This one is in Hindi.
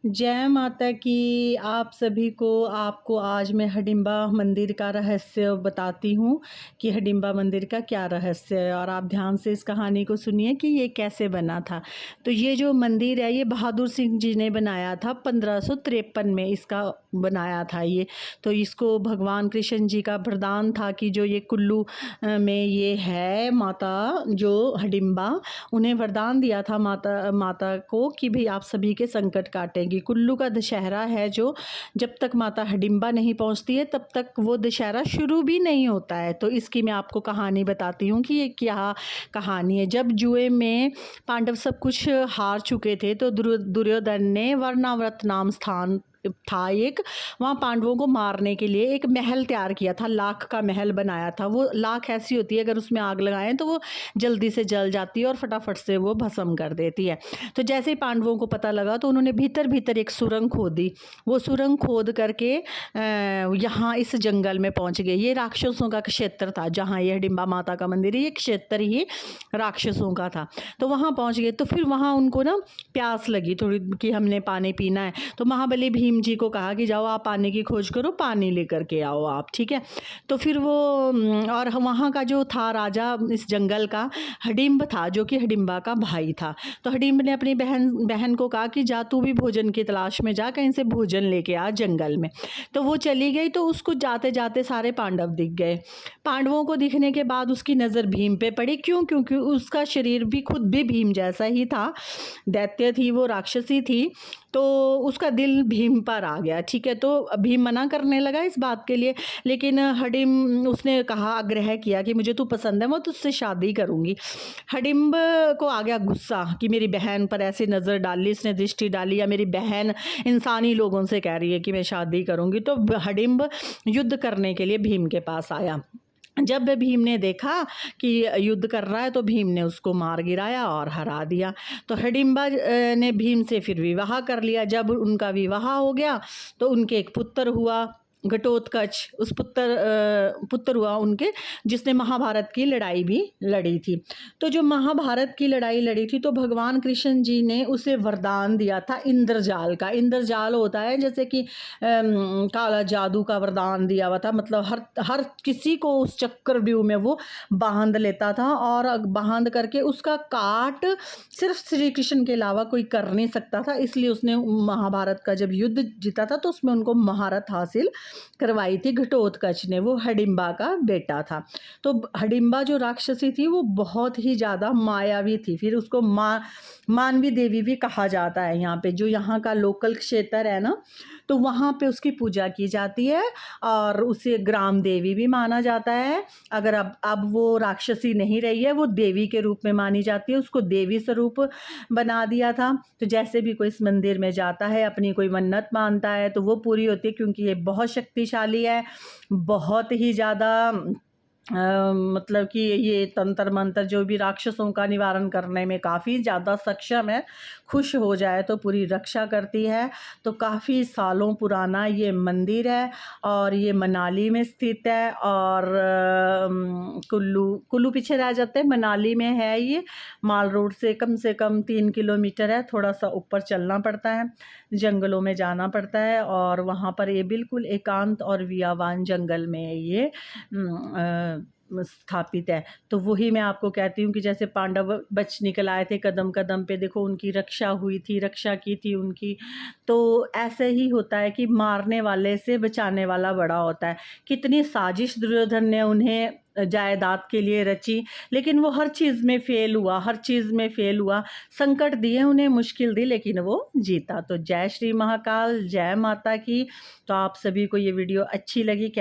जय माता की। आप सभी को आपको आज मैं हडिम्बा मंदिर का रहस्य बताती हूँ कि हडिम्बा मंदिर का क्या रहस्य है, और आप ध्यान से इस कहानी को सुनिए कि ये कैसे बना था। तो ये जो मंदिर है ये बहादुर सिंह जी ने बनाया था, 1553 में इसका बनाया था ये। तो इसको भगवान कृष्ण जी का वरदान था कि जो ये कुल्लू में ये है माता जो हडिम्बा, उन्हें वरदान दिया था माता को कि भाई आप सभी के संकट काटेंगी। कुल्लू का दशहरा है जो, जब तक माता हडिम्बा नहीं पहुंचती है तब तक वो दशहरा शुरू भी नहीं होता है। तो इसकी मैं आपको कहानी बताती हूँ कि ये क्या कहानी है। जब जुए में पांडव सब कुछ हार चुके थे तो दुर्योधन ने वर्णाव्रत नाम स्थान था एक, वहाँ पांडवों को मारने के लिए एक महल तैयार किया था, लाख का महल बनाया था। वो लाख ऐसी होती है अगर उसमें आग लगाएं तो वो जल्दी से जल जाती है और फटाफट से वो भस्म कर देती है। तो जैसे ही पांडवों को पता लगा तो उन्होंने भीतर भीतर एक सुरंग खोदी। वो सुरंग खोद करके यहाँ इस जंगल में पहुँच गए। ये राक्षसों का क्षेत्र था, जहाँ ये हडिम्बा माता का मंदिर है ये क्षेत्र ही राक्षसों का था। तो वहाँ पहुँच गए। तो फिर वहाँ उनको ना प्यास लगी थोड़ी कि हमने पानी पीना है। तो महाबली भीम जी को कहा कि जाओ आप पानी की खोज करो, पानी लेकर के आओ आप, ठीक है। तो फिर वो और वहाँ का जो था राजा इस जंगल का हडिम्ब था, जो कि हडिम्बा का भाई था। तो हडिम्ब ने अपनी बहन को कहा कि जा तू भी भोजन की तलाश में जा, कहीं से भोजन लेके आ जंगल में। तो वो चली गई। तो उसको जाते जाते सारे पांडव दिख गए। पांडवों को दिखने के बाद उसकी नज़र भीम पे पड़ी। क्यों? क्योंकि उसका शरीर भी खुद भी भीम जैसा ही था, दैत्य थी वो, राक्षसी थी। तो उसका दिल भीम पर आ गया, ठीक है। तो भीम मना करने लगा इस बात के लिए, लेकिन हडिम्ब उसने कहा, आग्रह किया कि मुझे तू पसंद है, मैं तुझसे शादी करूँगी। हडिम्ब को आ गया गुस्सा कि मेरी बहन पर ऐसी नज़र डाली, इसने दृष्टि डाली, या मेरी बहन इंसानी लोगों से कह रही है कि मैं शादी करूँगी। तो हडिम्ब युद्ध करने के लिए भीम के पास आया। जब भीम ने देखा कि युद्ध कर रहा है तो भीम ने उसको मार गिराया और हरा दिया। तो हडिम्बा ने भीम से फिर विवाह कर लिया। जब उनका विवाह हो गया तो उनके एक पुत्र हुआ, घटोत्कच। उस पुत्र हुआ उनके, जिसने महाभारत की लड़ाई भी लड़ी थी। तो जो महाभारत की लड़ाई लड़ी थी तो भगवान कृष्ण जी ने उसे वरदान दिया था इंद्रजाल का। इंद्रजाल होता है जैसे कि काला जादू का वरदान दिया हुआ था, मतलब हर किसी को उस चक्रव्यूह में वो बांध लेता था, और बांध करके उसका काट सिर्फ श्री कृष्ण के अलावा कोई कर नहीं सकता था। इसलिए उसने महाभारत का जब युद्ध जीता था तो उसमें उनको महारत हासिल करवाई थी घटोत्कच ने। वो हडिम्बा का बेटा था। तो हडिम्बा जो राक्षसी थी वो बहुत ही ज़्यादा मायावी थी। फिर उसको मानवी देवी भी कहा जाता है। यहाँ पे जो यहाँ का लोकल क्षेत्र है ना, तो वहाँ पे उसकी पूजा की जाती है और उसे ग्राम देवी भी माना जाता है। अगर अब वो राक्षसी नहीं रही है, वो देवी के रूप में मानी जाती है, उसको देवी स्वरूप बना दिया था। तो जैसे भी कोई इस मंदिर में जाता है, अपनी कोई मन्नत मानता है तो वो पूरी होती है, क्योंकि ये बहुत शक्तिशाली है, बहुत ही ज़्यादा मतलब कि ये तंत्र मंत्र जो भी राक्षसों का निवारण करने में काफ़ी ज़्यादा सक्षम है। खुश हो जाए तो पूरी रक्षा करती है। तो काफ़ी सालों पुराना ये मंदिर है और ये मनाली में स्थित है। और कुल्लू पीछे रह जाते हैं, मनाली में है ये। माल रोड से कम 3 किलोमीटर है, थोड़ा सा ऊपर चलना पड़ता है, जंगलों में जाना पड़ता है। और वहाँ पर ये बिल्कुल एकांत और वियावान जंगल में ये स्थापित है। तो वही मैं आपको कहती हूँ कि जैसे पांडव बच निकल आए थे, कदम कदम पे देखो उनकी रक्षा हुई थी, रक्षा की थी उनकी। तो ऐसे ही होता है कि मारने वाले से बचाने वाला बड़ा होता है। कितनी साजिश दुर्योधन ने उन्हें जायदाद के लिए रची, लेकिन वो हर चीज़ में फेल हुआ, हर चीज़ में फेल हुआ। संकट दिए उन्हें, मुश्किल दी, लेकिन वो जीता। तो जय श्री महाकाल, जय माता की। तो आप सभी को ये वीडियो अच्छी लगी, कैसे